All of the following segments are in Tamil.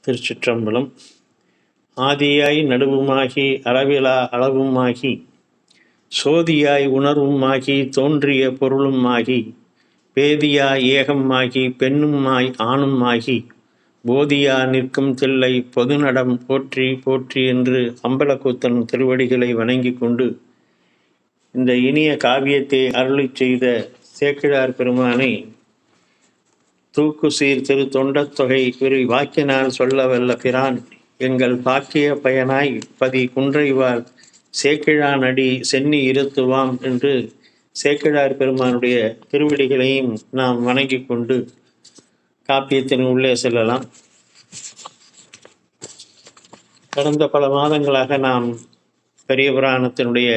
திருச்சிற்றம்பலம். ஆதியாய் நடுவுமாகி அளவிலா அளவுமாகி சோதியாய் உணர்வுமாகி தோன்றிய பொருளுமாகி பேதியாய் ஏகமாகி பெண்ணுமாய் ஆணுமாகி போதியா நிற்கும் தில்லை பொதுநடம் போற்றி போற்றி என்று அம்பலக்கூத்தன் திருவடிகளை வணங்கி கொண்டு இந்த இனிய காவியத்தை அருளிச் செய்த சேக்கிழார் பெருமானை தூக்கு சீர் திரு தொண்டத்தொகை வாக்கினால் சொல்ல வல்ல பிரான் எங்கள் பாக்கிய பயனாய் பதி குன்றைவாள் சேக்கிழான் அடி சென்னி இருத்துவாம் என்று சேக்கிழார் பெருமானுடைய திருவடிகளையும் நாம் வணங்கி கொண்டு காப்பியத்தின் உள்ளே செல்லலாம். கடந்த பல மாதங்களாக நாம் பெரிய புராணத்தினுடைய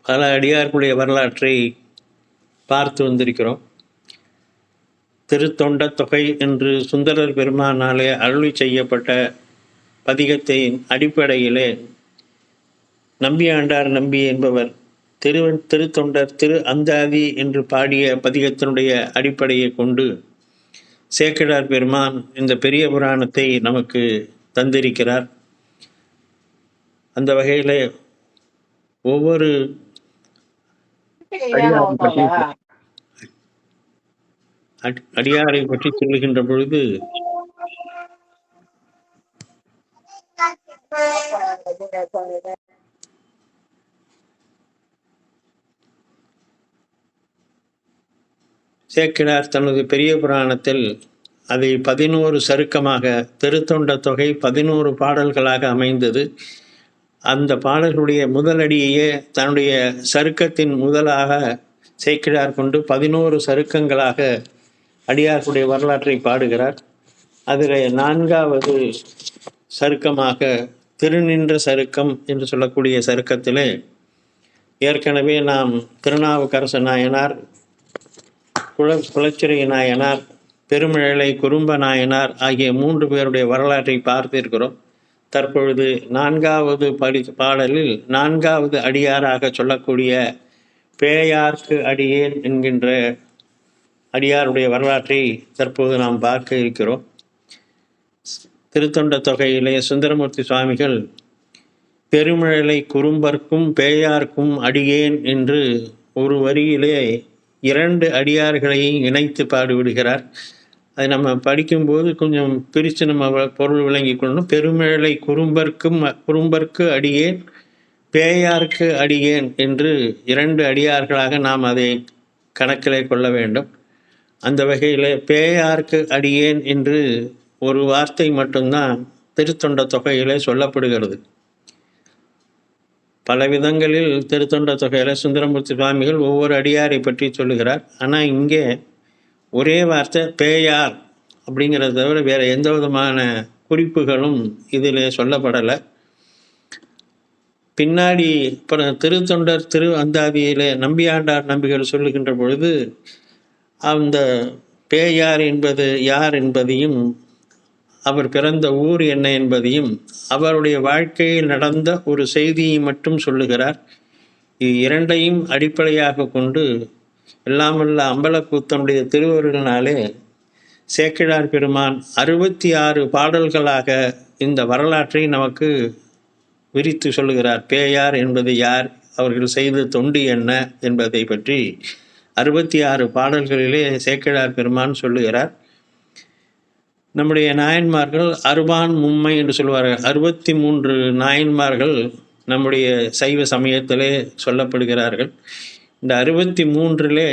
பல அடியார்களுடைய வரலாற்றை பார்த்து வந்திருக்கிறோம். திருத்தொண்ட தொகை என்று சுந்தரர் பெருமானாலே அருளி செய்யப்பட்ட பதிகத்தின் அடிப்படையிலே நம்பியாண்டார் நம்பி என்பவர் திருத்தொண்டர் திரு அந்தாதி என்று பாடிய பதிகத்தினுடைய அடிப்படையை கொண்டு சேக்கிழார் பெருமான் இந்த பெரிய புராணத்தை நமக்கு தந்திருக்கிறார். அந்த வகையில் ஒவ்வொரு அடியாரை பற்றி சொல்லுகின்ற பொழுது சேக்கிழார் தனது பெரிய புராணத்தில் அதை 11 சருக்கமாக திருத்தொண்ட தொகை 11 பாடல்களாக அமைந்தது. அந்த பாடல்களுடைய முதலடியையே தன்னுடைய சருக்கத்தின் முதலாக சேக்கிழார் கொண்டு 11 சருக்கங்களாக அடியார்களுடைய வரலாற்றை பாடுகிறார். அதில் 4வது சருக்கமாக திருநின்ற சருக்கம் என்று சொல்லக்கூடிய சருக்கத்திலே ஏற்கனவே நாம் திருநாவுக்கரசு நாயனார், குலச்சிறை நாயனார், பெருமிழலை குறும்ப நாயனார் ஆகிய 3 பேருடைய வரலாற்றை பார்த்திருக்கிறோம். தற்பொழுது 4வது பாடலில் 4வது அடியாராக சொல்லக்கூடிய பேயார்க்கு அடியேன் என்கின்ற அடியாருடைய வரலாற்றை தற்போது நாம் பார்க்க இருக்கிறோம். திருத்தொண்ட தொகையிலே சுந்தரமூர்த்தி சுவாமிகள் பெருமிழலை குறும்பர்க்கும் பேயார்க்கும் அடியேன் என்று ஒரு வரியிலே 2 அடியார்களையும் இணைத்து பாடிவிடுகிறார். அதை நம்ம படிக்கும்போது கொஞ்சம் பிரித்து நம்ம பொருள் விளங்கி கொள்ளணும். பெருமிழலை குறும்பர்க்கு அடியேன், பேயார்க்கு அடியேன் என்று 2 அடியார்களாக நாம் அதை கணக்கிலே கொள்ள வேண்டும். அந்த வகையில் பேயார்க்கு அடியேன் என்று ஒரு வார்த்தை மட்டும்தான் திருத்தொண்ட தொகையிலே சொல்லப்படுகிறது. பல விதங்களில் திருத்தொண்ட தொகையில் சுந்தரமூர்த்தி சுவாமிகள் ஒவ்வொரு அடியாரை பற்றி சொல்லுகிறார். ஆனால் இங்கே ஒரே வார்த்தை பேயார் அப்படிங்கிறத தவிர வேறு எந்த விதமான குறிப்புகளும் இதில் சொல்லப்படலை. பின்னாடி திருத்தொண்டர் திரு அந்தாதியிலே நம்பியாண்டார் நம்பிகள் சொல்லுகின்ற பொழுது அந்த பேயார் என்பது யார் என்பதையும் அவர் பிறந்த ஊர் என்ன என்பதையும் அவருடைய வாழ்க்கையில் நடந்த ஒரு செய்தியை மட்டும் சொல்லுகிறார். இது 2ஐயும் அடிப்படையாக கொண்டு எல்லாமல்ல அம்பலக்கூத்தனுடைய திருவருளினாலே சேக்கிழார் பெருமான் 66 பாடல்களாக இந்த வரலாற்றை நமக்கு விரித்து சொல்லுகிறார். பேயார் என்பது யார், அவர்கள் செய்த தொண்டு என்ன என்பதை பற்றி 66 பாடல்களிலே சேக்கிழார் பெருமான் சொல்லுகிறார். நம்முடைய நாயன்மார்கள் அறுபான் மும்மை என்று சொல்வார்கள். 63 நாயன்மார்கள் நம்முடைய சைவ சமயத்திலே சொல்லப்படுகிறார்கள். இந்த 63லே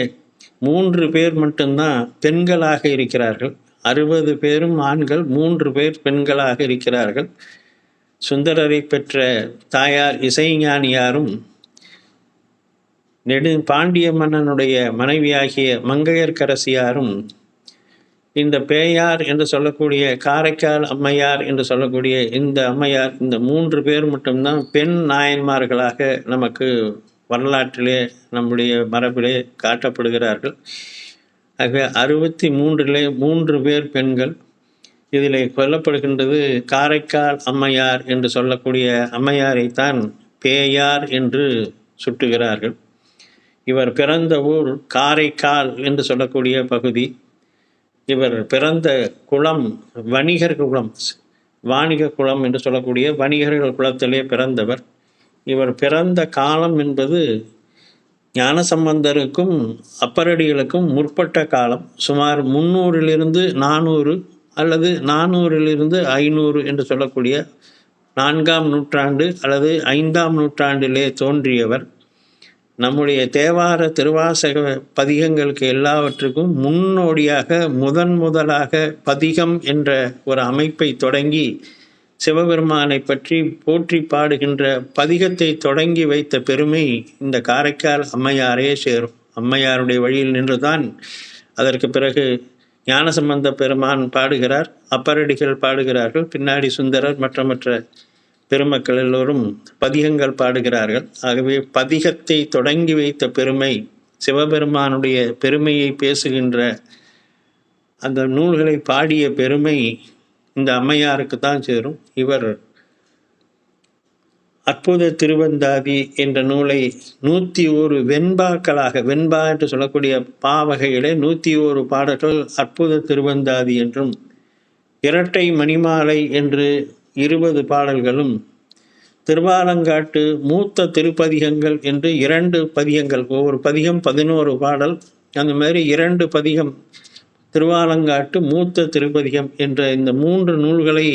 3 பேர் மட்டும்தான் பெண்களாக இருக்கிறார்கள். 60 பேரும் ஆண்கள், 3 பேர் பெண்களாக இருக்கிறார்கள். சுந்தரரை பெற்ற தாயார் இசைஞானியாரும் பாண்டிய மன்னனுடைய மனைவியாகிய மங்கையர்க்கரசியாரும் இந்த பேயார் என்று சொல்லக்கூடிய காரைக்கால் அம்மையார் என்று சொல்லக்கூடிய இந்த அம்மையார், இந்த 3 பேர் மட்டும்தான் பெண் நாயன்மார்களாக நமக்கு வரலாற்றிலே நம்முடைய மரபிலே காட்டப்படுகிறார்கள். ஆக 63லே 3 பேர் பெண்கள். இதில் சொல்லப்படுகின்றது காரைக்கால் அம்மையார் என்று சொல்லக்கூடிய அம்மையாரைத்தான் பேயார் என்று சுட்டுகிறார்கள். இவர் பிறந்த ஊர் காரைக்கால் என்று சொல்லக்கூடிய பகுதி. இவர் பிறந்த குலம் வணிகர் குலம், வாணிக குலம் என்று சொல்லக்கூடிய வணிகர்கள் குலத்திலே பிறந்தவர். இவர் பிறந்த காலம் என்பது ஞானசம்பந்தருக்கும் அப்பரடிகளுக்கும் முற்பட்ட காலம். சுமார் 300 400 அல்லது 400 500 என்று சொல்லக்கூடிய 4ஆம் நூற்றாண்டு அல்லது 5ஆம் நூற்றாண்டிலே தோன்றியவர். நம்முடைய தேவார திருவாசக பதிகங்களுக்கு எல்லாவற்றுக்கும் முன்னோடியாக முதலாக பதிகம் என்ற ஒரு அமைப்பை தொடங்கி சிவபெருமானை பற்றி போற்றி பாடுகின்ற பதிகத்தை தொடங்கி வைத்த பெருமை இந்த காரைக்கால் அம்மையாரே சேரும். அம்மையாருடைய வழியில் நின்றுதான் அதற்கு பிறகு ஞானசம்பந்த பெருமான் பாடுகிறார், அப்பரடிகள் பாடுகிறார்கள், பின்னாடி சுந்தரர் மற்ற பெருமக்கள் எல்லோரும் பதிகங்கள் பாடுகிறார்கள். ஆகவே பதிகத்தை தொடங்கி வைத்த பெருமை, சிவபெருமானுடைய பெருமையை பேசுகின்ற அந்த நூல்களை பாடிய பெருமை இந்த அம்மையாருக்கு தான் சேரும். இவர் அற்புத திருவந்தாதி என்ற நூலை 101 வெண்பாக்களாக, வெண்பா என்று சொல்லக்கூடிய பாவகையிலே 101 பாடல்கள் அற்புத திருவந்தாதி என்றும், இரட்டை மணிமாலை என்று 20 பாடல்களும், திருவாலங்காட்டு மூத்த திருப்பதிகங்கள் என்று 2 பதிகங்கள், ஒவ்வொரு பதிகம் 11 பாடல், அந்த மாதிரி 2 பதிகம் திருவாலங்காட்டு மூத்த திருப்பதிகம் என்ற இந்த 3 நூல்களை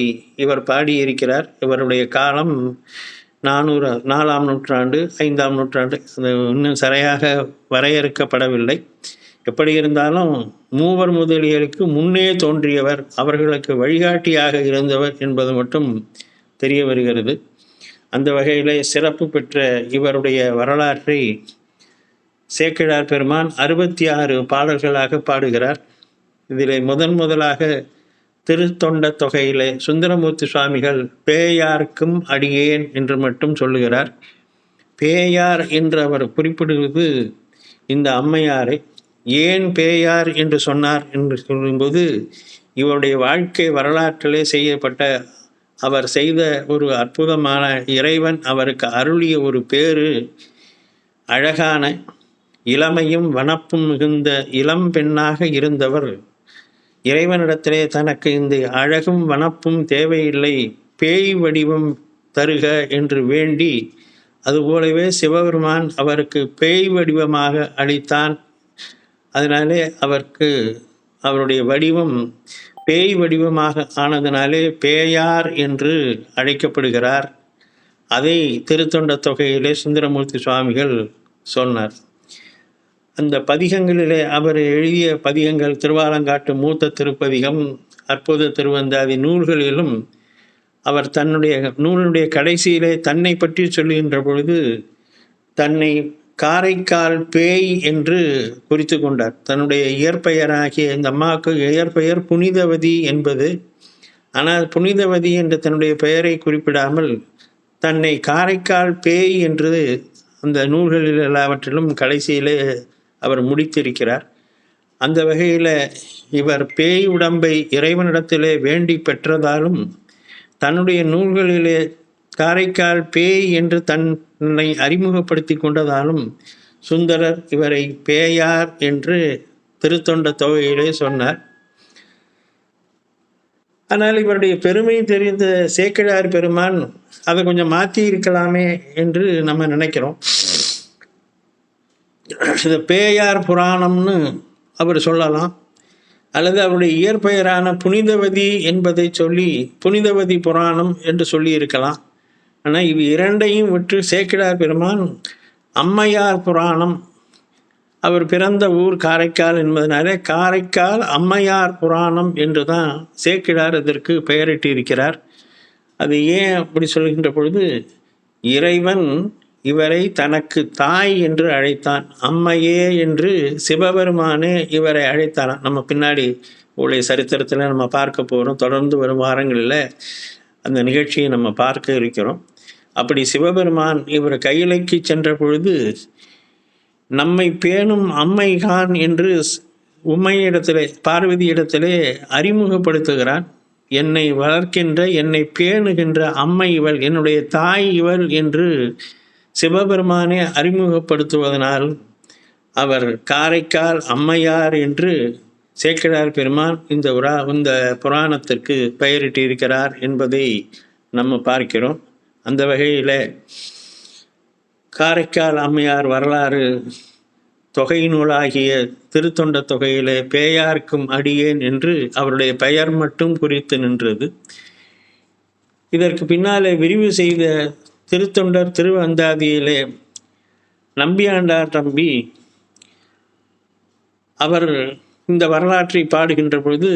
இவர் பாடியிருக்கிறார். இவருடைய காலம் 4ஆம் நூற்றாண்டு 5ஆம் நூற்றாண்டு, இன்னும் சரியாக வரையறுக்கப்படவில்லை. எப்படி இருந்தாலும் மூவர் முதலியருக்கு முன்னே தோன்றியவர், அவர்களுக்கு வழிகாட்டியாக இருந்தவர் என்பது மட்டும் தெரிய வருகிறது. அந்த வகையிலே சிறப்பு பெற்ற இவருடைய வரலாற்றை சேக்கிழார் பெருமான் 66 பாடல்களாக பாடுகிறார். இதில் முதலாக திருத்தொண்ட தொகையிலே சுந்தரமூர்த்தி சுவாமிகள் பேயார்க்கும் அடியேன் என்று மட்டும் சொல்லுகிறார். பேயார் என்று அவர் குறிப்பிடுவது இந்த அம்மையாரை. ஏன் பேயார் என்று சொன்னார் என்று சொல்லும்போது, இவருடைய வாழ்க்கை வரலாற்றிலே செய்யப்பட்ட, அவர் செய்த ஒரு அற்புதமான, இறைவன் அவருக்கு அருளிய ஒரு பேரு, அழகான இளமையும் வனப்பும் மிகுந்த இளம் பெண்ணாக இருந்தவர். இறைவனிடத்திலே தனக்கு இந்த அழகும் வனப்பும் தேவையில்லை, பேய் வடிவம் தருக என்று வேண்டி, அதுபோலவே சிவபெருமான் அவருக்கு பேய் வடிவமாக அளித்தான். அதனாலே அவருடைய வடிவம் பேய் வடிவமாக ஆனதினாலே பேயார் என்று அழைக்கப்படுகிறார். அதை திருத்தொண்ட தொகையிலே சுந்தரமூர்த்தி சுவாமிகள் சொன்னார். அந்த பதிகங்களிலே அவர் எழுதிய பதிகங்கள் திருவாலங்காட்டு மூத்த திருப்பதிகம், அற்புத திருவந்தாதி நூல்களிலும் அவர் தன்னுடைய நூலுடைய கடைசியிலே தன்னை பற்றி சொல்லுகின்ற பொழுது தன்னை காரைக்கால் பேய் என்று குறித்து கொண்டார். தன்னுடைய இயற்பெயராகிய இந்த அம்மாவுக்கு இயற்பெயர் புனிதவதி என்பது. ஆனால் புனிதவதி என்று தன்னுடைய பெயரை குறிப்பிடாமல் தன்னை காரைக்கால் பேய் என்று அந்த நூல்களில் எல்லாவற்றிலும் கடைசியிலே அவர் முடித்திருக்கிறார். அந்த வகையில் இவர் பேய் உடம்பை இறைவனிடத்திலே வேண்டி பெற்றதாலும், தன்னுடைய நூல்களிலே காரைக்கால் பேய் என்று தன்னை அறிமுகப்படுத்தி கொண்டதாலும் சுந்தரர் இவரை பேயார் என்று திருத்தொண்ட தொகையிலே சொன்னார். ஆனால் இவருடைய பெருமை தெரிந்த சேக்கிழார் பெருமான் அதை கொஞ்சம் மாற்றி இருக்கலாமே என்று நம்ம நினைக்கிறோம். இந்த பேயார் புராணம்னு அவர் சொல்லலாம், அல்லது அவருடைய இயற்பெயரான புனிதவதி என்பதை சொல்லி புனிதவதி புராணம் என்று சொல்லி இருக்கலாம். ஆனால் இவ் இரண்டையும் விட்டு சேக்கிழார் பெருமான் அம்மையார் புராணம், அவர் பிறந்த ஊர் காரைக்கால் என்பதனாலே காரைக்கால் அம்மையார் புராணம் என்று தான் சேக்கிழார் இதற்கு பெயரிட்டு இருக்கிறார். அது ஏன் அப்படி சொல்கின்ற பொழுது, இறைவன் இவரை தனக்கு தாய் என்று அழைத்தான். அம்மையே என்று சிவபெருமானே இவரை அழைத்தாராம். நம்ம பின்னாடி உடைய சரித்திரத்தில் நம்ம பார்க்க போகிறோம். தொடர்ந்து வரும் வாரங்களில் அந்த நிகழ்ச்சியை நம்ம பார்க்க இருக்கிறோம். அப்படி சிவபெருமான் இவர் கையிலைக்கு சென்ற பொழுது நம்மை பேணும் அம்மைகான் என்று உம்மையிடத்திலே, பார்வதி இடத்திலே அறிமுகப்படுத்துகிறான். என்னை வளர்க்கின்ற, என்னை பேணுகின்ற அம்மை இவள், என்னுடைய தாய் இவள் என்று சிவபெருமானை அறிமுகப்படுத்துவதனால் அவர் காரைக்கால் அம்மையார் என்று சேக்கிழார் பெருமான் இந்த புராணத்திற்கு பெயரிட்டிருக்கிறார் என்பதை நம்ம பார்க்கிறோம். அந்த வகையில் காரைக்கால் அம்மையார் வரலாறு தொகை நூலாகிய திருத்தொண்ட தொகையிலே பேயார்க்கும் அடியேன் என்று அவருடைய பெயர் மட்டும் குறித்து நின்றது. இதற்கு பின்னாலே விரிவு செய்த திருத்தொண்டர் திருவந்தாதியிலே நம்பியாண்டார் தம்பி அவர் இந்த வரலாற்றை பாடுகின்ற பொழுது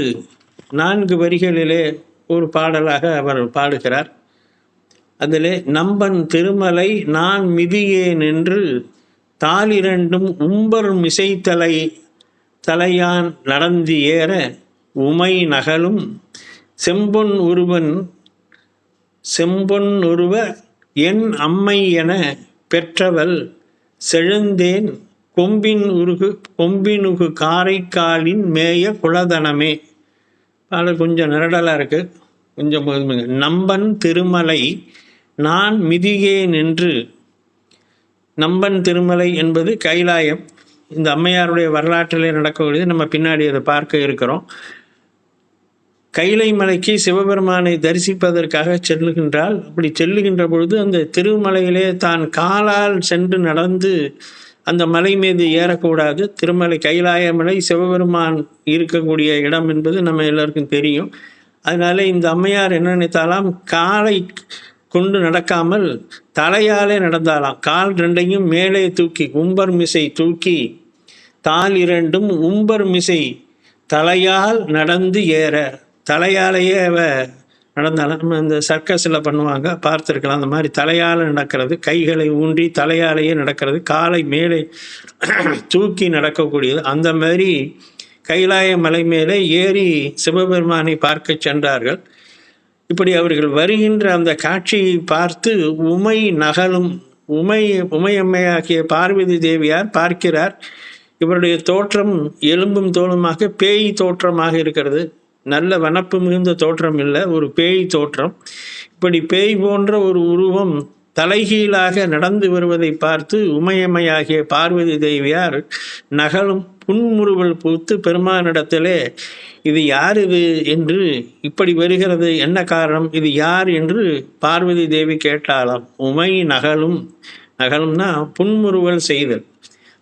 4 வரிகளிலே ஒரு பாடலாக அவர் பாடுகிறார். அதிலே நம்பன் திருமலை நான் மிதியேன் என்று தாளிரண்டும் உம்பர் மிசை தலையான் நடந்து ஏற உமை நகலும் செம்பொன் உருவ என் அம்மை என பெற்றவள் செழுந்தேன் கொம்பினுகு காரைக்காலின் மேய குலதனமே. பாடல் கொஞ்சம் நிரடலாக இருக்கு, கொஞ்சம் நம்பன் திருமலை நான் மிதியேன் என்று. நம்பன் திருமலை என்பது கைலாயம். இந்த அம்மையாருடைய வரலாற்றிலே நடக்கக்கூடியது நம்ம பின்னாடி அதை பார்க்க இருக்கிறோம். கைலை மலைக்கு சிவபெருமானை தரிசிப்பதற்காக செல்லுகின்றாள். அப்படி செல்லுகின்ற பொழுது அந்த திருமலையிலே தான் காலால் சென்று நடந்து அந்த மலை மீது ஏறக்கூடாது. திருமலை கைலாய மலை சிவபெருமான் இருக்கக்கூடிய இடம் என்பது நம்ம எல்லாருக்கும் தெரியும். அதனால இந்த அம்மையார் என்ன நினைத்தாலாம், காலை கொண்டு நடக்காமல் தலையாலே நடந்தாலாம். கால் 2ஐயும் மேலே தூக்கி உம்பர் மிசை தூக்கி தாள் 2ம் உம்பர் மிசை தலையால் நடந்து ஏற, தலையாலேயே அவ நடந்தாலும். நம்ம இந்த சர்க்கஸில் பண்ணுவாங்க, பார்த்துருக்கலாம். அந்த மாதிரி தலையால் நடக்கிறது, கைகளை ஊன்றி தலையாலேயே நடக்கிறது, காலை மேலே தூக்கி நடக்கக்கூடியது. அந்த மாதிரி கைலாய மலை மேலே ஏறி சிவபெருமானை பார்க்க சென்றார்கள். இப்படி அவர்கள் வருகின்ற அந்த காட்சியை பார்த்து உமை நகலும் உமையம்மையாகிய பார்வதி தேவியார் பார்க்கிறார். இவருடைய தோற்றம் எலும்பும் தோலுமாக பேய் தோற்றமாக இருக்கிறது. நல்ல வனப்பு மிகுந்த தோற்றம் இல்லை, ஒரு பேய் தோற்றம். இப்படி பேய் போன்ற ஒரு உருவம் தலைகீழாக நடந்து வருவதை பார்த்து உமையம்மையாகிய பார்வதி தேவியார் நகலும் புன்முறுவல் பூத்து பெருமானிடத்திலே இது யார் இது என்று, இப்படி வருகிறது என்ன காரணம், இது யார் என்று பார்வதி தேவி கேட்டாலாம். உமை நகலும்னா புன்முறுவல் செய்தல்,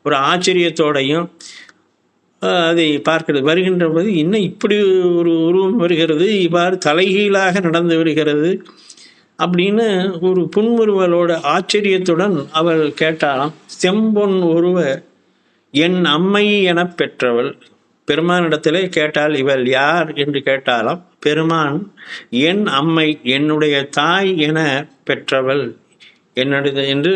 ஒரு ஆச்சரியத்தோடையும் அதை பார்க்கிறது. வருகின்ற போது இன்னும் இப்படி ஒரு உருவம் வருகிறது, இவ்வாறு தலைகீழாக நடந்து வருகிறது அப்படின்னு ஒரு புன்முறுவலோட ஆச்சரியத்துடன் அவள் கேட்டாலாம். செம்பொன் உருவ என் அம்மை என பெற்றவள். பெருமானிடத்திலே கேட்டால் இவள் யார் என்று கேட்டாலாம். பெருமான் என் அம்மை, என்னுடைய தாய் என பெற்றவள் என்னுடைய என்று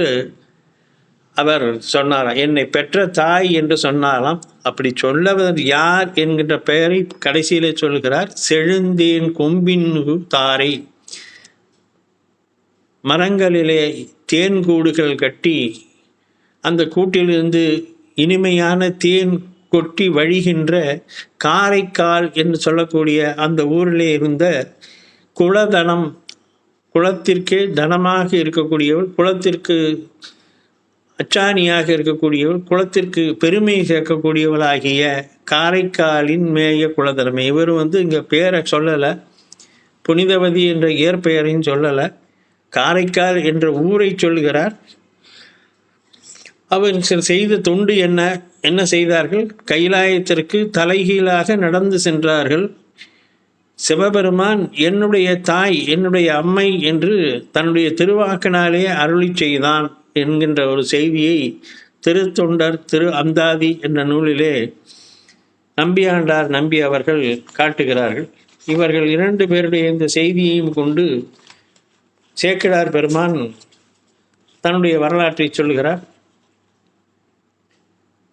அவர் சொன்னாராம். என்னை பெற்ற தாய் என்று சொன்னாராம். அப்படி சொல்லவர் யார் என்கின்ற பெயரை கடைசியிலே சொல்கிறார். செழுந்தேன் கொம்பினுகு தாரை, மரங்களிலே தேன் கூடுகள் கட்டி அந்த கூட்டிலிருந்து இனிமையான தேன் கொட்டி வழிகின்ற காரைக்கால் என்று சொல்லக்கூடிய அந்த ஊரிலே இருந்த குலதனம், குலத்திற்கு தனமாக இருக்கக்கூடியவள், குலத்திற்கு அச்சாணியாக இருக்கக்கூடியவள், குலத்திற்கு பெருமை சேர்க்கக்கூடியவளாகிய காரைக்காலின் மேய குலதனமே. இவர் இங்கே பேரை சொல்லலை, புனிதவதி என்ற இயற்பெயரையும் சொல்லலை, காரைக்கால் என்ற ஊரை சொல்கிறார். அவர் செய்த தொண்டு என்ன செய்தார்கள்? கைலாயத்திற்கு தலைகீழாக நடந்து சென்றார்கள். சிவபெருமான் என்னுடைய தாய், என்னுடைய அம்மை என்று தன்னுடைய திருவாக்கினாலே அருளி செய்தான் என்கின்ற ஒரு செய்தியை திருத்தொண்டர் திரு அந்தாதி என்ற நூலிலே நம்பியாண்டார் நம்பி அவர்கள் காட்டுகிறார்கள். இவர்கள் 2 பேருடைய இந்த செய்தியையும் கொண்டு சேக்கிழார் பெருமான் தன்னுடைய வரலாற்றை சொல்கிறார்.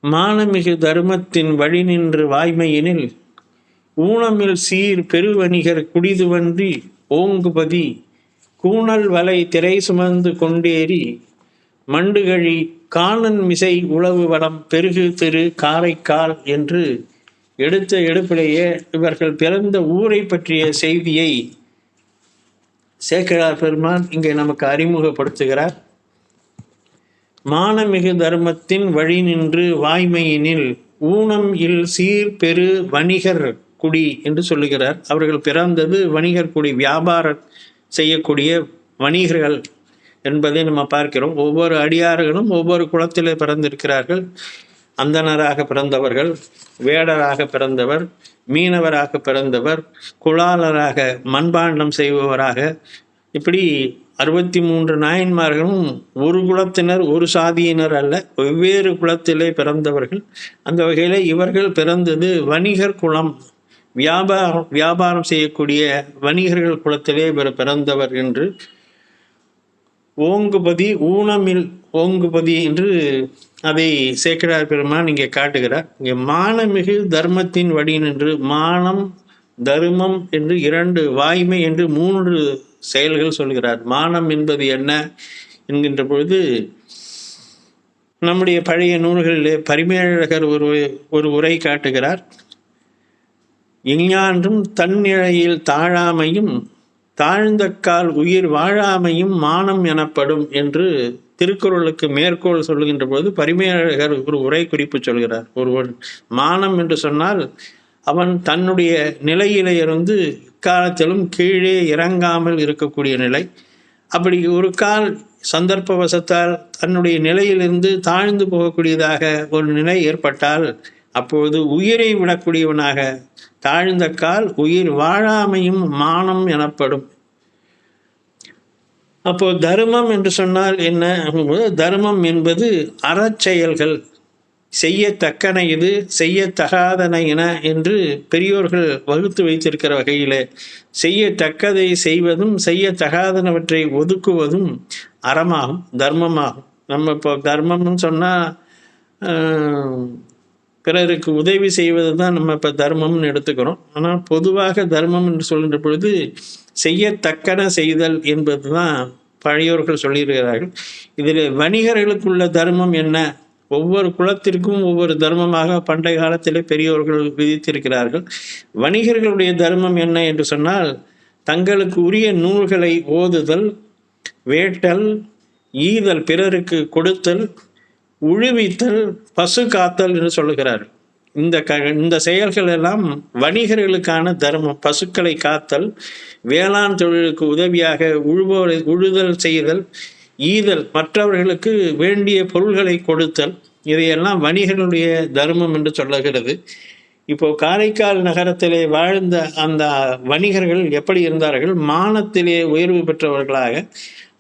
மானமிகு தருமத்தின் வழி நின்று வாய்மையினில் ஊனமில் சீர் பெருவணிகர் குடிதுவன்றி ஓங்குபதி கூணல் வலை திரை சுமந்து கொண்டேறி மண்டுகழி காணன் மிசை உளவு வளம் பெருகு திரு காரைக்கால் என்று எடுத்த எடுப்பிலேயே இவர்கள் பிறந்த ஊரை பற்றிய செய்தியை சேக்கிழார் பெருமான் இங்கே நமக்கு அறிமுகப்படுத்துகிறார். மானமிகு தர்மத்தின் வழி நின்று வாய்மையினில் ஊனம் இல் சீர் பெரு வணிகர் குடி என்று சொல்லுகிறார். அவர்கள் பிறந்தது வணிகர் குடி, வியாபாரம் செய்யக்கூடிய வணிகர்கள் என்பதை நம்ம பார்க்கிறோம். ஒவ்வொரு அடியார்களும் ஒவ்வொரு குலத்திலே பிறந்திருக்கிறார்கள். அந்தணராக பிறந்தவர்கள், வேடராக பிறந்தவர், மீனவராக பிறந்தவர், குளாளராக மண்பாண்டம் செய்பவராக, இப்படி 63 நாயன்மார்களும் ஒரு குலத்தினர், ஒரு சாதியினர் அல்ல, வெவ்வேறு குலத்திலே பிறந்தவர்கள். அந்த வகையில் இவர்கள் பிறந்தது வணிகர் குலம், வியாபாரம் செய்யக்கூடிய வணிகர்கள் குலத்திலே இவர் பிறந்தவர் என்று ஓங்குபதி ஊனமில் ஓங்குபதி என்று அதை சேக்கிழார் பெருமான் இங்கே காட்டுகிறார். இங்கே மானமிகு தர்மத்தின் வழி நின்று, மானம் தர்மம் என்று 2, வாய்மை என்று 3 செயல்கள் சொல்கிறார். மானம் என்பது என்ன என்கின்ற பொழுது நம்முடைய பழைய நூல்களிலே பரிமேழகர் ஒரு உரை காட்டுகிறார். எஞ்ஞான்றும் தன்னிழையில் தாழாமையும் தாழ்ந்தக்கால் உயிர் வாழாமையும் மானம் எனப்படும் என்று திருக்குறளுக்கு மேற்கோள் சொல்லுகின்ற போது பரிமேழகர் ஒரு உரை குறிப்பு சொல்கிறார். ஒருவன் மானம் என்று சொன்னால் அவன் தன்னுடைய நிலையிலே இருந்து காலத்திலும் கீழே இறங்காமல் இருக்கக்கூடிய நிலை. அப்படி ஒரு கால் சந்தர்ப்பவசத்தால் தன்னுடைய நிலையிலிருந்து தாழ்ந்து போகக்கூடியதாக ஒரு நிலை ஏற்பட்டால் அப்பொழுது உயிரை விடக்கூடியவனாக, தாழ்ந்த கால் உயிர் வாழாமையும் மானம் எனப்படும். அப்போ தர்மம் என்று சொன்னால் என்ன? தர்மம் என்பது அறச்செயல்கள், செய்யத்தக்கன இது செய்யத்தகாதன என என்று பெரியோர்கள் வகுத்து வைத்திருக்கிற வகையில் செய்யத்தக்கதை செய்வதும் செய்யத்தகாதனவற்றை ஒதுக்குவதும் அறமாகும், தர்மமாகும். நம்ம இப்போ தர்மம்னு சொன்னால் பிறருக்கு உதவி செய்வது தான் நம்ம இப்போ தர்மம்னு எடுத்துக்கிறோம். ஆனால் பொதுவாக தர்மம் என்று சொல்கின்ற பொழுது செய்யத்தக்கன செய்தல் என்பது தான் பழையோர்கள் சொல்லியிருக்கிறார்கள். இதில் வணிகர்களுக்குள்ள தர்மம் என்ன? ஒவ்வொரு குலத்திற்கும் ஒவ்வொரு தர்மமாக பண்டைய காலத்திலே பெரியோர்கள் விதித்திருக்கிறார்கள். வணிகர்களுடைய தர்மம் என்ன என்று சொன்னால் தங்களுக்கு உரிய நூல்களை ஓதுதல், வேட்டல், ஈதல், பிறருக்கு கொடுத்தல், உழுவித்தல், பசு காத்தல் என்று சொல்லுகிறார். இந்த செயல்கள் எல்லாம் வணிகர்களுக்கான தர்மம். பசுக்களை காத்தல், வேளாண் தொழிலுக்கு உதவியாக உழுதல் செய்தல், ஈதல், மற்றவர்களுக்கு வேண்டிய பொருள்களை கொடுத்தல், இதையெல்லாம் வணிகர்களுடைய தர்மம் என்று சொல்லுகிறது. இப்போ காரைக்கால் நகரத்திலே வாழ்ந்த அந்த வணிகர்கள் எப்படி இருந்தார்கள்? மானத்திலே உயர்வு பெற்றவர்களாக,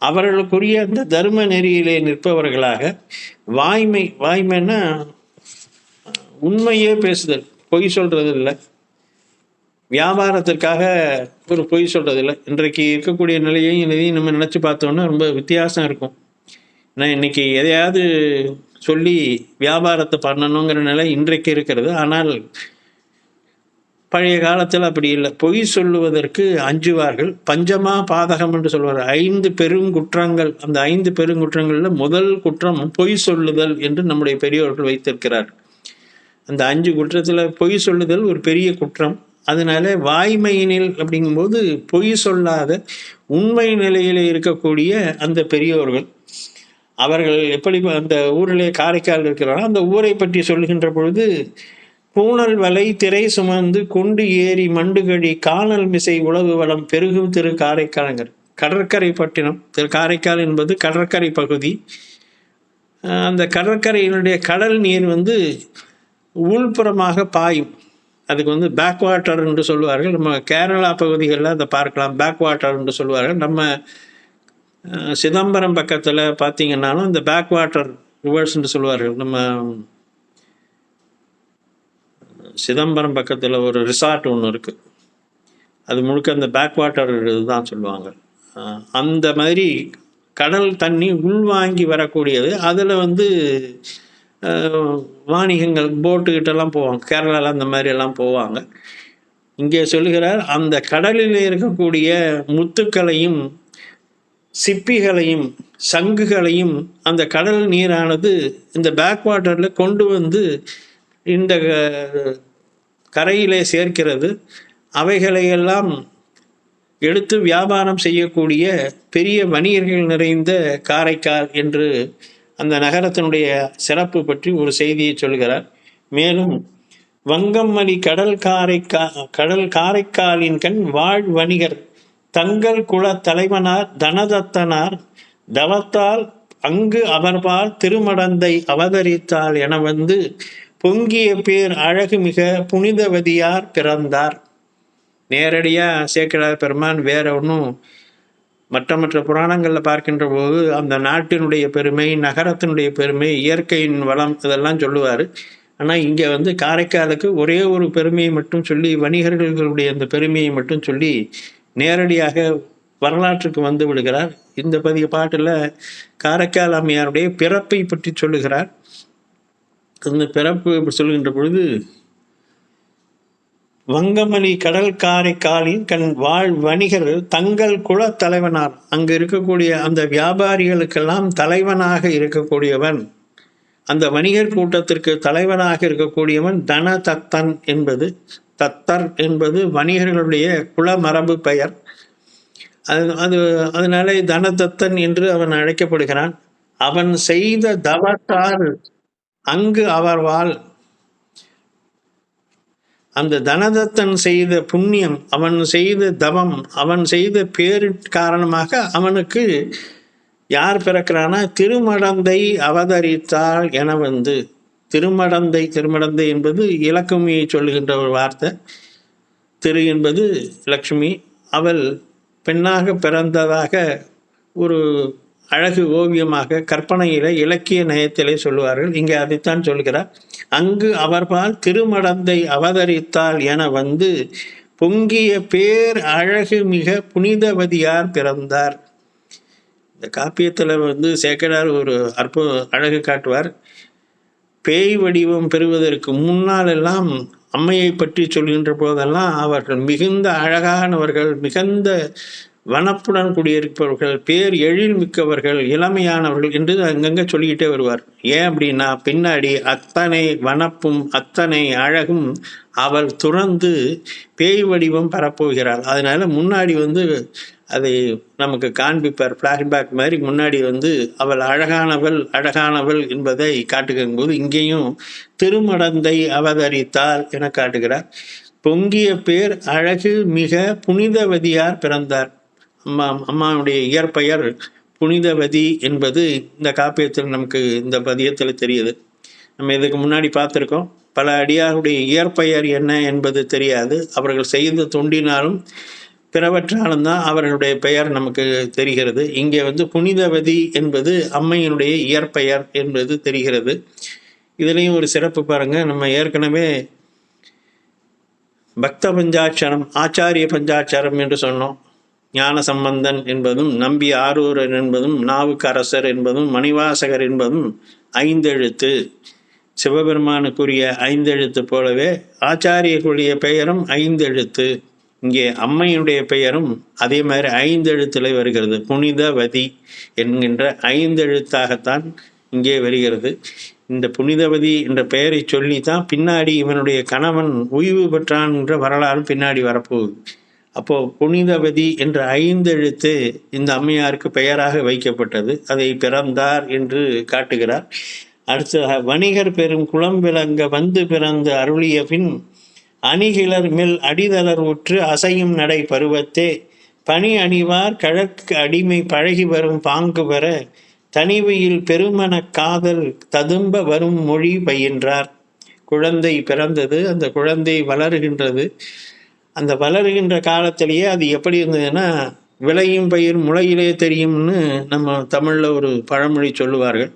அவர்களுக்குரிய அந்த தர்ம நெறியிலே நிற்பவர்களாக, வாய்மைன்னா உண்மையே பேசுதல், பொய் சொல்றது இல்லை, வியாபாரத்திற்காக ஒரு பொய் சொல்றது இல்லை. இன்றைக்கு இருக்கக்கூடிய நிலையையும் இதையும் நம்ம நினச்சி பார்த்தோன்னா ரொம்ப வித்தியாசம் இருக்கும். நான் இன்னைக்கு எதையாவது சொல்லி வியாபாரத்தை பண்ணணுங்கிற நிலை இன்றைக்கு இருக்கிறது. ஆனால் பழைய காலத்தில் அப்படி இல்லை. பொய் சொல்லுவதற்கு அஞ்சுவார்கள். பஞ்சமா பாதகம் என்று சொல்வார்கள். 5 பெருங்குற்றங்கள். அந்த 5 பெருங்குற்றங்களில் முதல் குற்றம் பொய் சொல்லுதல் என்று நம்முடைய பெரியோர்கள் வைத்திருக்கிறார். அந்த 5 குற்றத்தில் பொய் சொல்லுதல் ஒரு பெரிய குற்றம். அதனால வாய்மையினில் அப்படிங்கும்போது பொய் சொல்லாத உண்மை நிலையில் இருக்கக்கூடிய அந்த பெரியோர்கள், அவர்கள் எப்படி அந்த ஊரிலே காரைக்கால் இருக்கிறாரோ அந்த ஊரை பற்றி சொல்லுகின்ற பொழுது பூனல் வலை திரை சுமந்து கொண்டு ஏறி மண்டுகடி காணல் மிசை உழவு வளம் பெருகும் திரு காரைக்காலங்கர். கடற்கரை பட்டினம். திரு காரைக்கால் என்பது கடற்கரை பகுதி. அந்த கடற்கரையினுடைய கடல் நீர் உள்புறமாக பாயும். அதுக்கு பேக் வாட்டர் என்று சொல்லுவார்கள். நம்ம கேரளா பகுதிகளில் அதை பார்க்கலாம், பேக் வாட்டர் என்று சொல்லுவார்கள். நம்ம சிதம்பரம் பக்கத்தில் பார்த்தீங்கன்னாலும் இந்த பேக் வாட்டர் ரிவர்ஸ் என்று சொல்லுவார்கள். நம்ம சிதம்பரம் பக்கத்தில் ஒரு ரிசார்ட் ஒன்று இருக்குது, அது முழுக்க அந்த பேக் வாட்டர் தான் சொல்லுவாங்க. அந்த மாதிரி கடல் தண்ணி உள்வாங்கி வரக்கூடியது. அதில் வாணிகங்கள் போட்டுக்கிட்டெல்லாம் போவாங்க. கேரளாவில் அந்த மாதிரி எல்லாம் போவாங்க. இங்கே சொல்லுகிறார், அந்த கடலில் இருக்கக்கூடிய முத்துக்களையும் சிப்பிகளையும் சங்குகளையும் அந்த கடல் நீரானது இந்த பேக் வாட்டரில் கொண்டு இந்த கரையிலே சேர்க்கிறது. அவைகளையெல்லாம் எடுத்து வியாபாரம் செய்யக்கூடிய பெரிய வணிகர்கள் நிறைந்த காரைக்கால் என்று அந்த நகரத்தினுடைய சிறப்பு பற்றி ஒரு செய்தியை சொல்கிறார். மேலும் வங்கம்மலி கடல் காரைக்காலின் கண் வாழ் வணிகர் தங்கள் குல தலைவனார் தனதத்தனார் தவத்தால் அங்கு அவர்பால் திருமடந்தை அவதரித்தாள் என வந்து பொங்கிய பேர் அழகு மிக புனிதவதியார் பிறந்தார். நேரடியாக சேக்கிழார் பெருமான் வேற ஒன்றும் மற்ற புராணங்களில் பார்க்கின்ற போது அந்த நாட்டினுடைய பெருமை, நகரத்தினுடைய பெருமை, இயற்கையின் வளம் இதெல்லாம் சொல்லுவார். ஆனால் இங்கே வந்து காரைக்காலுக்கு ஒரே ஒரு பெருமையை மட்டும் சொல்லி, வணிகர்களுடைய அந்த பெருமையை மட்டும் சொல்லி நேரடியாக வரலாற்றுக்கு வந்து விடுகிறார். இந்த பாட்டில் காரைக்கால் அம்மையாருடைய பிறப்பை பற்றி சொல்லுகிறார். அந்த பிறப்பு சொல்லுகின்ற பொழுது, வங்கமலி கடல் காரைக்காலின் கண் வாழ் வணிகர் தங்கள் குல தலைவனார், அங்கு இருக்கக்கூடிய அந்த வியாபாரிகளுக்கெல்லாம் தலைவனாக இருக்கக்கூடியவன், அந்த வணிகர் கூட்டத்திற்கு தலைவனாக இருக்கக்கூடியவன் தனதத்தன் என்பது, தத்தர் என்பது வணிகர்களுடைய குல மரபு பெயர். அதனால தனதத்தன் என்று அவன் அழைக்கப்படுகிறான். அவன் செய்த தவத்தால் அங்கு அவர் வாழ், அந்த தனதத்தன் செய்த புண்ணியம், அவன் செய்த தவம், அவன் செய்த பேரு காரணமாக அவனுக்கு யார் பிறக்கிறானா, திருமடந்தை அவதரித்தாள் என வந்து, திருமடந்தை என்பது இலக்குமியை சொல்லுகின்ற ஒரு வார்த்தை. திரு என்பது லக்ஷ்மி, அவள் பெண்ணாக பிறந்ததாக ஒரு அழகு ஓவியமாக கற்பனையில இலக்கிய நயத்திலே சொல்லுவார்கள். இங்கே அதைத்தான் சொல்கிறார். அங்கு அவர்பால் திருமடந்தை அவதரித்தாள் என வந்து பொங்கிய பேர் அழகு மிக புனிதவதியார் பிறந்தார். இந்த காப்பியத்தில் வந்து சேக்கிழார் ஒரு அழகு காட்டுவார். பேய் வடிவம் பெறுவதற்கு முன்னால் எல்லாம் அம்மையை பற்றி சொல்கின்ற போதெல்லாம் அவர்கள் மிகுந்த அழகானவர்கள், மிகுந்த வனப்புடன் குடியிருப்பவர்கள், பேர் எழில் மிக்கவர்கள், இளமையானவர்கள் என்று அங்கங்கே சொல்லிக்கிட்டே வருவார். ஏன் அப்படின்னா, பின்னாடி அத்தனை வனப்பும் அத்தனை அழகும் அவள் துறந்து பேய் வடிவம் பெறப்போகிறாள். அதனால முன்னாடி வந்து அதை நமக்கு காண்பிப்பார், ஃப்ளாஷ்பேக் மாதிரி. முன்னாடி வந்து அவள் அழகானவள் என்பதை காட்டுகும் போது இங்கேயும் திருமடந்தை அவதரித்தாள் என காட்டுகிறார். பொங்கிய பேர் அழகு மிக புனிதவதியார் பிறந்தார். அம்மாவுடைய இயற்பெயர் புனிதவதி என்பது இந்த காப்பியத்தில் நமக்கு இந்த பதியத்தில் தெரியுது. நம்ம இதுக்கு முன்னாடி பார்த்துருக்கோம். பல அடியாருடைய இயற்பெயர் என்ன என்பது தெரியாது. அவர்கள் செய்த தொண்டினாலும் பிறவற்றாலும் தான் அவர்களுடைய பெயர் நமக்கு தெரிகிறது. இங்கே வந்து புனிதவதி என்பது அம்மையினுடைய இயற்பெயர் என்பது தெரிகிறது. இதுலேயும் ஒரு சிறப்பு பாருங்க. நம்ம ஏற்கனவே பக்த பஞ்சாட்சரம், ஆச்சாரிய பஞ்சாட்சரம் என்று சொன்னோம். ஞான சம்பந்தன் என்பதும், நம்பி ஆரூரர் என்பதும், நாவுக்கரசர் என்பதும், மணிவாசகர் என்பதும் ஐந்தெழுத்து. சிவபெருமானுக்குரிய ஐந்தெழுத்து போலவே ஆச்சாரியர்களுடைய பெயரும் ஐந்தெழுத்து. இங்கே அம்மையுடைய பெயரும் அதே மாதிரி ஐந்தெழுத்தில் வருகிறது. புனிதவதி என்கின்ற ஐந்தெழுத்தாகத்தான் இங்கே வருகிறது. இந்த புனிதவதி என்ற பெயரை சொல்லித்தான் பின்னாடி இவனுடைய கணவன் உய்வு பெற்றான் என்ற வரலாறு பின்னாடி வரப்போகுது. அப்போ புனிதவதி என்ற ஐந்தெழுத்து இந்த அம்மையாருக்கு பெயராக வைக்கப்பட்டது. அதை பிறந்தார் என்று காட்டுகிறார். அடுத்த, வணிகர் பெரும் குளம் விளங்க வந்து பிறந்து அருளிய பின் அணிகிளர் மெல் அடிதளர் உற்று அசையும் நடை பருவத்தே பணி அணிவார் கழற்கு அடிமை பழகி வரும் பாங்கு பெற தனிவையில் பெருமன காதல் ததும்ப வரும் மொழி பயின்றார். குழந்தை பிறந்தது, அந்த குழந்தை வளருகின்றது. அந்த வளருகின்ற காலத்திலேயே அது எப்படி இருந்ததுன்னா, விளையும் பயிர் முளையிலே தெரியும்னு நம்ம தமிழில் ஒரு பழமொழி சொல்லுவார்கள்.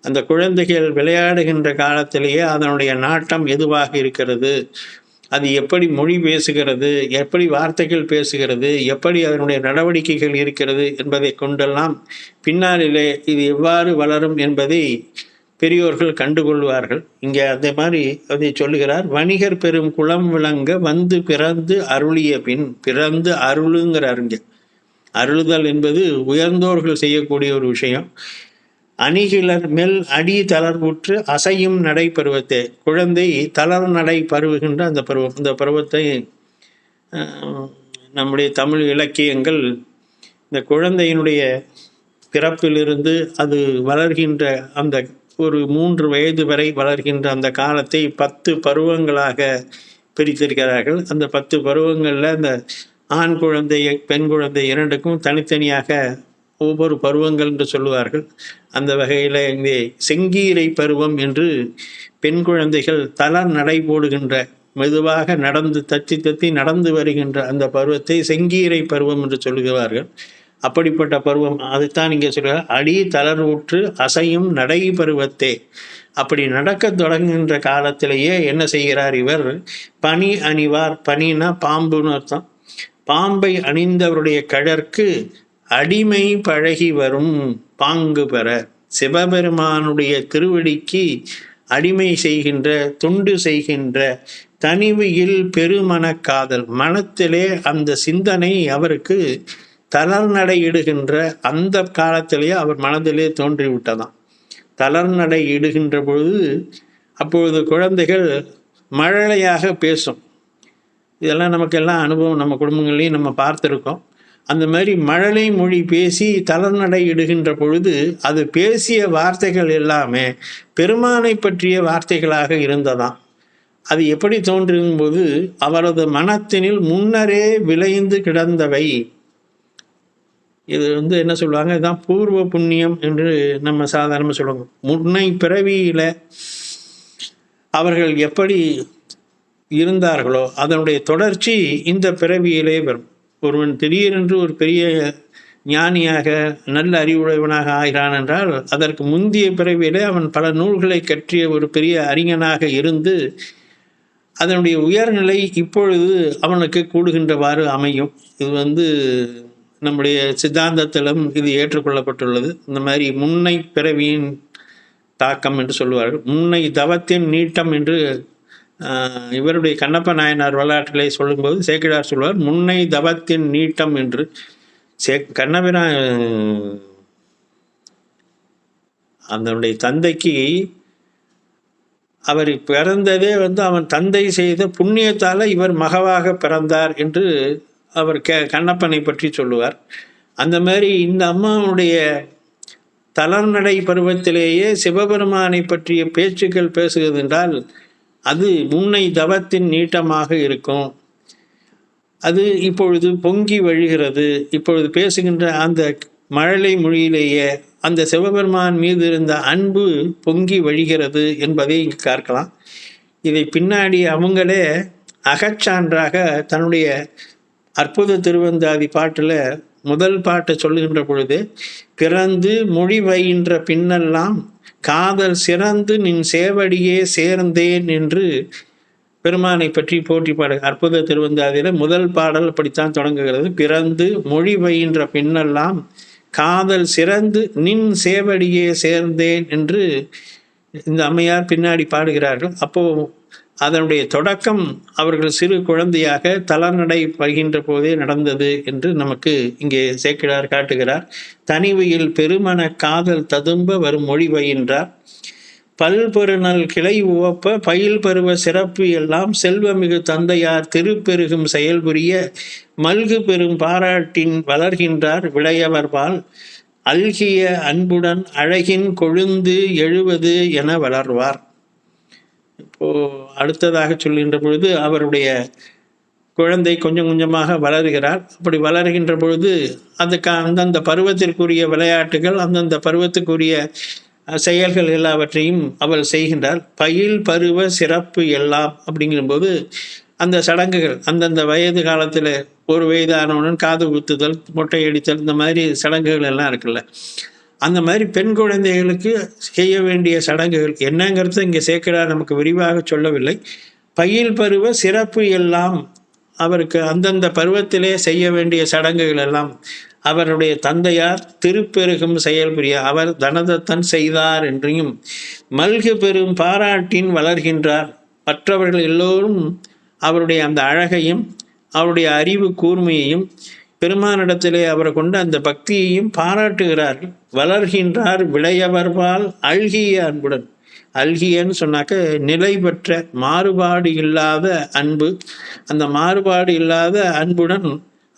அந்த குழந்தைகள் விளையாடுகின்ற காலத்திலேயே அதனுடைய நாட்டம் எதுவாக இருக்கிறது, அது எப்படி மொழி பேசுகிறது, எப்படி வார்த்தைகள் பேசுகிறது, எப்படி அதனுடைய நடவடிக்கைகள் இருக்கிறது என்பதை கொண்டெல்லாம் பின்னாளிலே இது எவ்வாறு வளரும் என்பதை பெரியோர்கள் கண்டுகொள்வார்கள். இங்கே அதே மாதிரி அதை சொல்லுகிறார். வணிகர் பெரும் குளம் விளங்க வந்து பிறந்து அருளிய பின், பிறந்து அருளுங்கிறார். இங்கே அருளுதல் என்பது உயர்ந்தோர்கள் செய்யக்கூடிய ஒரு விஷயம். அணிகிளர் மெல் அடி தளர்வுற்று அசையும் நடை பருவத்தே, குழந்தை தளர் நடை பருவுகின்ற அந்த பருவம். இந்த பருவத்தை நம்முடைய தமிழ் இலக்கியங்கள் இந்த குழந்தையினுடைய பிறப்பிலிருந்து அது வளர்கின்ற அந்த ஒரு 3 வயது வரை வளர்கின்ற அந்த காலத்தை 10 பருவங்களாக பிரித்திருக்கிறார்கள். அந்த 10 பருவங்களில் அந்த ஆண் குழந்தை பெண் குழந்தை இரண்டுக்கும் தனித்தனியாக ஒவ்வொரு பருவங்கள் என்று சொல்லுவார்கள். அந்த வகையில் இங்கே செங்கீரை பருவம் என்று பெண் குழந்தைகள் தளர் நடை போடுகின்ற, மெதுவாக நடந்து தத்தி தத்தி நடந்து வருகின்ற அந்த பருவத்தை செங்கீரை பருவம் என்று சொல்லுகிறார்கள். அப்படிப்பட்ட பருவம் அதுதான் இங்கே சொல்கிறார், அடி தளர்வுற்று அசையும் நடை பருவத்தே. அப்படி நடக்க தொடங்குகின்ற காலத்திலேயே என்ன செய்கிறார் இவர், பனி அணிவார். பனினா பாம்புன்னு அர்த்தம். பாம்பை அணிந்தவருடைய கழற்கு அடிமை பழகி வரும் பாங்கு பெற. சிவபெருமானுடைய திருவடிக்கு அடிமை செய்கின்ற, தொண்டு செய்கின்ற, தனிவையில் பெருமன காதல், மனத்திலே அந்த சிந்தனை அவருக்கு தளர்நடை இடுகின்ற அந்த காலத்திலேயே அவர் மனதிலே தோன்றிவிட்டதாம். தளர்நடை இடுகின்ற பொழுது அப்பொழுது குழந்தைகள் மழலையாக பேசும். இதெல்லாம் நமக்கெல்லாம் அனுபவம், நம்ம குடும்பங்களையும் நம்ம பார்த்துருக்கோம். அந்த மாதிரி மழலை மொழி பேசி தளர்நடை இடுகின்ற பொழுது அது பேசிய வார்த்தைகள் எல்லாமே பெருமானை பற்றிய வார்த்தைகளாக இருந்ததாம். அது எப்படி தோன்றும் போது, அவரது மனத்தினில் முன்னரே விளைந்து கிடந்தவை. இது என்ன சொல்லுவாங்க, இதுதான் பூர்வ புண்ணியம் என்று நம்ம சாதாரணமாக சொல்லுவாங்க. முன்னை பிறவியில் அவர்கள் எப்படி இருந்தார்களோ அதனுடைய தொடர்ச்சி இந்த பிறவியிலே வரும். ஒருவன் திடீரென்று ஒரு பெரிய ஞானியாக நல்ல அறிவுடையவனாக ஆகிறான் என்றால் அதற்கு முந்தைய பிறவியிலே அவன் பல நூல்களை கற்றிய ஒரு பெரிய அறிஞனாக இருந்து அதனுடைய உயர்நிலை இப்பொழுது அவனுக்கு கூடுகின்றவாறு அமையும். இது நம்முடைய சித்தாந்தத்திலும் இது ஏற்றுக்கொள்ளப்பட்டுள்ளது. இந்த மாதிரி முன்னை பிறவியின் தாக்கம் என்று சொல்லுவார்கள். முன்னை தவத்தின் நீட்டம் என்று இவருடைய கண்ணப்ப நாயனார் வரலாற்றிலே சொல்லும்போது சேக்கிழார் சொல்வார், முன்னை தவத்தின் நீட்டம் என்று. கண்ணபிரா அதனுடைய தந்தைக்கு அவர் பிறந்ததே அவன் தந்தை செய்த புண்ணியத்தால் இவர் மகவாக பிறந்தார் என்று அவர் கண்ணப்பனை பற்றி சொல்லுவார். அந்த மாதிரி இந்த அம்மாவுடைய தளர்நடை பருவத்திலேயே சிவபெருமானை பற்றிய பேச்சுக்கள் பேசுகிறது என்றால் அது முன்னை தவத்தின் நீட்டமாக இருக்கும். அது இப்பொழுது பொங்கி வழிகிறது. இப்பொழுது பேசுகின்ற அந்த மழலை மொழியிலேயே அந்த சிவபெருமான் மீது இருந்த அன்பு பொங்கி வழிகிறது என்பதை இங்கு பார்க்கலாம். இதை பின்னாடி அவங்களே அகச்சான்றாக தன்னுடைய அற்புத திருவந்தாதி பாட்டில் முதல் பாட்டை சொல்லுகின்ற பொழுது, பிறந்து மொழி வைகின்ற பின்னெல்லாம் காதல் சிறந்து நின் சேவடியே சேர்ந்தேன் என்று பெருமானை பற்றி போற்றி பாடு. அற்புத திருவந்தாதியில முதல் பாடல் அப்படித்தான் தொடங்குகிறது. பிறந்து மொழி வைகின்ற பின்னெல்லாம் காதல் சிறந்து நின் சேவடியே சேர்ந்தேன் என்று இந்த அம்மையார் பின்னாடி பாடுகிறார்கள். அப்போ அதனுடைய தொடக்கம் அவர்கள் சிறு குழந்தையாக தளர்நடை வருகின்ற போதே நடந்தது என்று நமக்கு இங்கே சேக்கிழார் காட்டுகிறார். தனிவையில் பெருமன காதல் ததும்ப வரும் மொழி பயின்றார். பல்பெருநல் கிளை உவப்ப பயில் பருவ சிறப்பு எல்லாம் செல்வமிகு தந்தையார் திருப்பெருகும் செயல்புரிய மல்கு பெரும் பாராட்டின் வளர்கின்றார் விளையவர்பால் அல்கிய அன்புடன் அழகின் கொழுந்து எழுவது என வளர்வார். இப்போ அடுத்ததாக சொல்கின்ற பொழுது அவருடைய குழந்தை கொஞ்சம் கொஞ்சமாக வளர்கிறார். அப்படி வளர்கின்ற பொழுது அதுக்கு அந்தந்த பருவத்திற்குரிய விளையாட்டுகள், அந்தந்த பருவத்துக்குரிய செயல்கள் எல்லாவற்றையும் அவள் செய்கின்றாள். பயில் பருவ சிறப்பு எல்லாம் அப்படிங்கும்போது அந்த சடங்குகள் அந்தந்த வயது காலத்தில் ஒரு வயதானவுடன் காது குத்துதல், மொட்டை அடித்தல், இந்த மாதிரி சடங்குகள் எல்லாம் இருக்குல்ல, அந்த மாதிரி பெண் குழந்தைகளுக்கு செய்ய வேண்டிய சடங்குகள் என்னங்கிறது இங்கே சேக்கிழார் நமக்கு விரிவாக சொல்லவில்லை. பயில் பருவ சிறப்பு எல்லாம் அவருக்கு அந்தந்த பருவத்திலே செய்ய வேண்டிய சடங்குகள் எல்லாம் அவருடைய தந்தையார் திருப்பெருகும் செயல்புரிய அவர் தனதத்தன் செய்தார் என்றையும் மல்கு பெரும் பாராட்டின் வளர்கின்றார். மற்றவர்கள் எல்லோரும் அவருடைய அந்த அழகையும் அவருடைய அறிவு கூர்மையையும் பெருமானிடத்திலே அவரை கொண்டு அந்த பக்தியையும் பாராட்டுகிறார்கள். வளர்கின்றார் விளையவர்பால் அல்கிய அன்புடன். அல்கியன்னு சொன்னாக்க நிலை பெற்ற மாறுபாடு இல்லாத அன்பு. அந்த மாறுபாடு இல்லாத அன்புடன்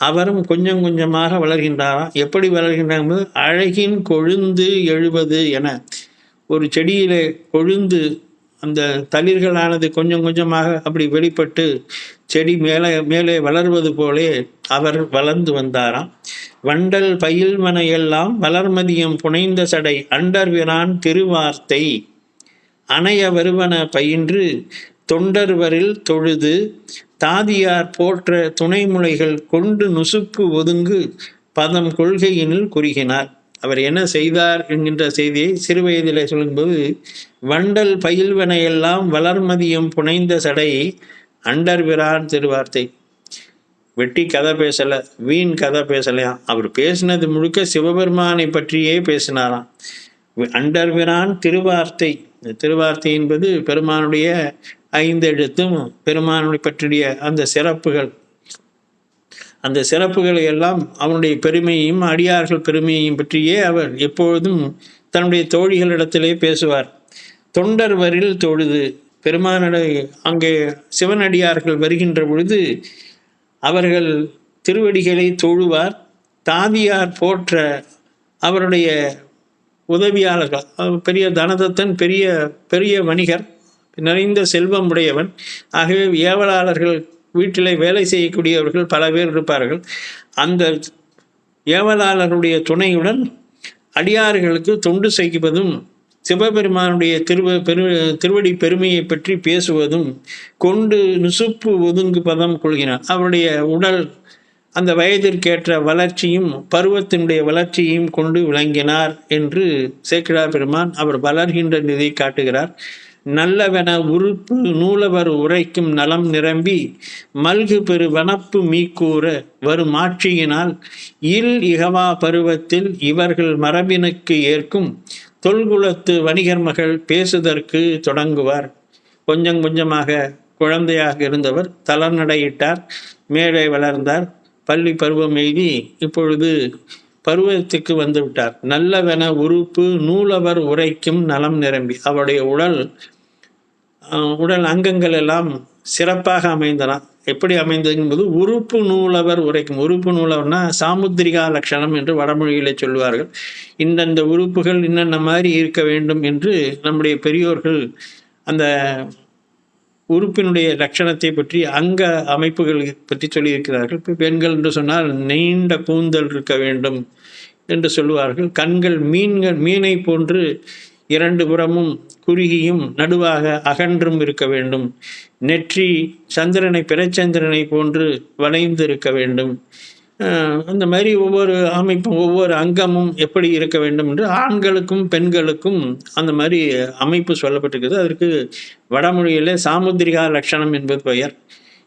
அவரும் கொஞ்சம் கொஞ்சமாக வளர்கின்றாராம். எப்படி வளர்கின்றார்? அழகின் கொழுந்து எழுவது என, ஒரு செடியிலே கொழுந்து அந்த தளிர்களானது கொஞ்சம் கொஞ்சமாக அப்படி வெளிப்பட்டு செடி மேலே மேலே வளர்வது போலே அவர் வளர்ந்து வந்தாராம். வண்டல் பயில்மனை எல்லாம் வளர்மதியம் புனைந்த சடை அண்டர்விரான் திருவார்த்தை அணைய வருவன பயின்று தொண்டர்வரில் தொழுது தாதியார் போற்ற துணைமுலைகள் கொண்டு நுசுப்பு ஒதுங்கு பதம் கொள்கையினில் குறுகினார். அவர் என்ன செய்தார் என்கின்ற செய்தியை சிறுவயதிலே சொல்லும்போது, வண்டல் பயில்வனையெல்லாம் வளர்மதியம் புனைந்த சடை அண்டர்விரான் திருவார்த்தை. வெட்டி கதை பேசலை, வீண் கதை பேசலையாம். அவர் பேசினது முழுக்க சிவபெருமானை பற்றியே பேசினாராம். அண்டர்விரான் திருவார்த்தை, திருவார்த்தை என்பது பெருமானுடைய 5 எழுத்தும் பெருமானுடைய பற்றிய அந்த சிறப்புகள். அந்த சிறப்புகளை எல்லாம் அவனுடைய பெருமையையும் அடியார்கள் பெருமையையும் பற்றியே அவர் எப்பொழுதும் தன்னுடைய தோழிகளிடத்திலே பேசுவார். தொண்டர்வரில் தொழுது, பெருமானுடைய அங்கே சிவனடியார்கள் வருகின்ற பொழுது அவர்கள் திருவடிகளை தொழுவார். தாதியார் போற்ற அவருடைய உதவியாளர்கள், பெரிய தனதத்தன், பெரிய பெரிய வணிகர், நிறைந்த செல்வம் உடையவன். ஆகவே ஏவலாளர்கள், வீட்டிலே வேலை செய்யக்கூடியவர்கள் பல பேர் இருப்பார்கள். அந்த ஏவலாளருடைய துணையுடன் அடியார்களுக்கு தொண்டு செய்வதும் சிவபெருமானுடைய திருவடி பெருமையை பற்றி பேசுவதும் கொண்டு நுசுப்பு ஒதுங்கு பதம் கொள்கிறார். அவருடைய உடல் அந்த வயதிற்கேற்ற வளர்ச்சியும் பருவத்தினுடைய வளர்ச்சியையும் கொண்டு விளங்கினார் என்று சேக்கிழார் பெருமான் அவர் வளர்கின்ற நிதியை காட்டுகிறார். நல்லவென உறுப்பு நூலவர் உரைக்கும் நலம் நிரம்பி மல்கு பெரு வனப்பு மீக்கூற வரும் ஆட்சியினால் இகவா பருவத்தில் இவர்கள் மரபினுக்கு ஏற்கும் தொல்குலத்து வணிகர் மகள் பேசுதற்கு தொடங்குவார். கொஞ்சம் கொஞ்சமாக குழந்தையாக இருந்தவர் தளர்நடையிட்டார், மேலே வளர்ந்தார், பள்ளி பருவம் எய்தி இப்பொழுது பருவத்துக்கு வந்து விட்டார். நல்லவென உறுப்பு நூலவர் உரைக்கும் நலம் நிரம்பி, அவருடைய உடல் அங்கங்கள் எல்லாம் சிறப்பாக அமைந்தன. எப்படி அமைந்தது? உறுப்பு நூலவர் உரைக்கும். உறுப்பு நூலவர்னா சாமுத்திரிகா லட்சணம் என்று வடமொழியிலே சொல்வார்கள். இந்தந்த உறுப்புகள் இன்னென்ன மாதிரி இருக்க வேண்டும் என்று நம்முடைய பெரியோர்கள் அந்த உறுப்பினுடைய லட்சணத்தை பற்றி, அங்க அமைப்புகள் பற்றி சொல்லியிருக்கிறார்கள். இப்போ பெண்கள் என்று சொன்னால் நீண்ட கூந்தல் இருக்க வேண்டும் என்று சொல்லுவார்கள். கண்கள் மீனை போன்று 2 புறமும் குறுகியும் நடுவாக அகன்றும் இருக்க வேண்டும். நெற்றி பிறைச்சந்திரனை போன்று வளைந்து இருக்க வேண்டும். அந்த மாதிரி ஒவ்வொரு அமைப்பும் ஒவ்வொரு அங்கமும் எப்படி இருக்க வேண்டும் என்று ஆண்களுக்கும் பெண்களுக்கும் அந்த மாதிரி அமைப்பு சொல்லப்பட்டிருக்கிறது. அதற்கு வடமொழியிலே சாமுத்திரிகா லட்சணம் என்பது பெயர்.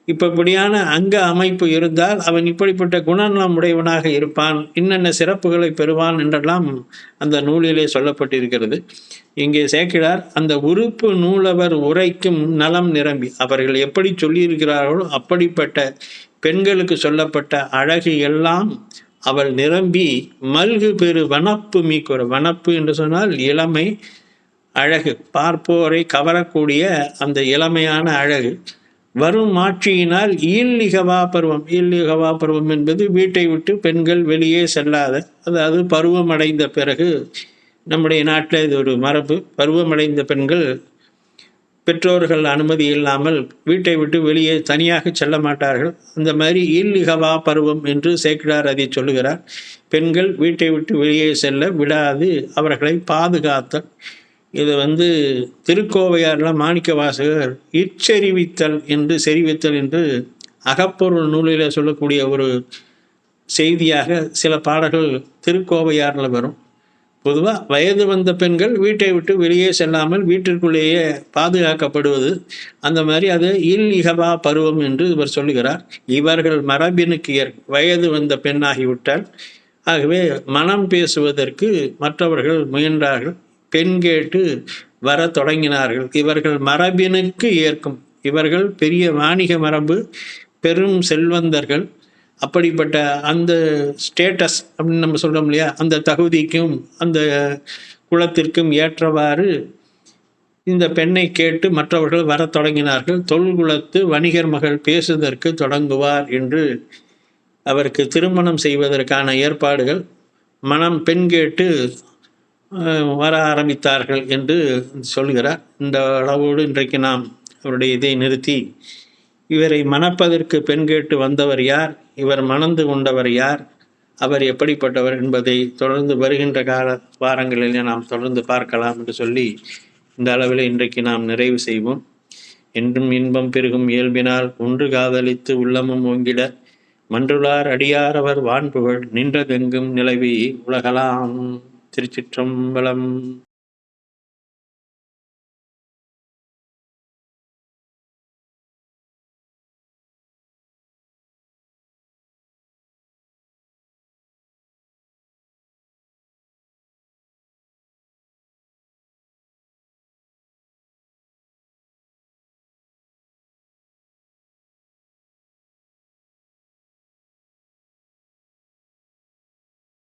இப்படியான அங்க அமைப்பு இருந்தால் அவன் இப்படிப்பட்ட குணநலம் உடையவனாக இருப்பான், இன்னென்ன சிறப்புகளை பெறுவான் என்றெல்லாம் அந்த நூலிலே சொல்லப்பட்டிருக்கிறது. இங்கே சேக்கிழார் அந்த உறுப்பு நூலவர் உரைக்கும் நலம் நிரம்பி, அவர்கள் எப்படி சொல்லியிருக்கிறார்களோ அப்படிப்பட்ட பெண்களுக்கு சொல்லப்பட்ட அழகு எல்லாம் அவள் நிரம்பி மல்கு பெரு வனப்பு மீக்குற. வனப்பு என்று சொன்னால் இளமை, அழகு, பார்ப்போரை கவரக்கூடிய அந்த இளமையான அழகு. வரும் ஆட்சியினால் ஈல்லிகவா பருவம். ஈல்லிகவா பருவம் என்பது வீட்டை விட்டு பெண்கள் வெளியே செல்லாத, அதாவது பருவமடைந்த பிறகு, நம்முடைய நாட்டில் இது ஒரு மரபு, பருவமடைந்த பெண்கள் பெற்றோர்கள் அனுமதி இல்லாமல் வீட்டை விட்டு வெளியே தனியாக செல்ல மாட்டார்கள். அந்த மாதிரி ஈல்லிகவா பருவம் என்று சேக்கிழார் அதை சொல்லுகிறார். பெண்கள் வீட்டை விட்டு வெளியே செல்ல விடாது அவர்களை பாதுகாத்தல். இது திருக்கோவையாரில் மாணிக்க வாசகர் இச்செறிவித்தல் என்று செறிவித்தல் என்று அகப்பொருள் நூலில் சொல்லக்கூடிய ஒரு செய்தியாக சில பாடல்கள் திருக்கோவையாரில் வரும். பொதுவாக வயது வந்த பெண்கள் வீட்டை விட்டு வெளியே செல்லாமல் வீட்டிற்குள்ளேயே பாதுகாக்கப்படுவது, அந்த மாதிரி அது இகவா பருவம் என்று இவர் சொல்லுகிறார். இவர்கள் மரபினுக்கு வயது வந்த பெண்ணாகிவிட்டால், ஆகவே மனம் பேசுவதற்கு மற்றவர்கள் முயன்றார்கள். பெண் கேட்டு வர தொடங்கினார்கள். இவர்கள் மரபினுக்கு ஏற்கும். இவர்கள் பெரிய வாணிக மரபு, பெரும் செல்வந்தர்கள். அப்படிப்பட்ட அந்த ஸ்டேட்டஸ் அப்படின்னு நம்ம சொல்கிறோம் இல்லையா, அந்த தகுதிக்கும் அந்த குலத்திற்கும் ஏற்றவாறு இந்த பெண்ணை கேட்டு மற்றவர்கள் வர தொடங்கினார்கள். தொல்குலத்து வணிகர் மகள் பேசுவதற்கு தொடங்குவார் என்று அவருக்கு திருமணம் செய்வதற்கான ஏற்பாடுகள் மனம் பெண் கேட்டு வர ஆரம்பித்தார்கள் என்று சொல்கிறார். இந்த அளவோடு இன்றைக்கு நாம் அவருடைய இதை நிறுத்தி, இவரை மணப்பதற்கு பெண் கேட்டு வந்தவர் யார், இவர் மணந்து கொண்டவர் யார், அவர் எப்படிப்பட்டவர் என்பதை தொடர்ந்து வருகின்ற கால வாரங்களிலே நாம் தொடர்ந்து பார்க்கலாம் என்று சொல்லி இந்த அளவில் இன்றைக்கு நாம் நிறைவு செய்வோம். என்றும் இன்பம் பெருகும் இயல்பினால் ஒன்று காதலித்து உள்ளமும் ஓங்கிட மன்றுளார் அடியார் அவர் வான்புகழ் நின்றதெங்கும் நிலவி உலகலாம். திருச்சிற்றம்பலம்.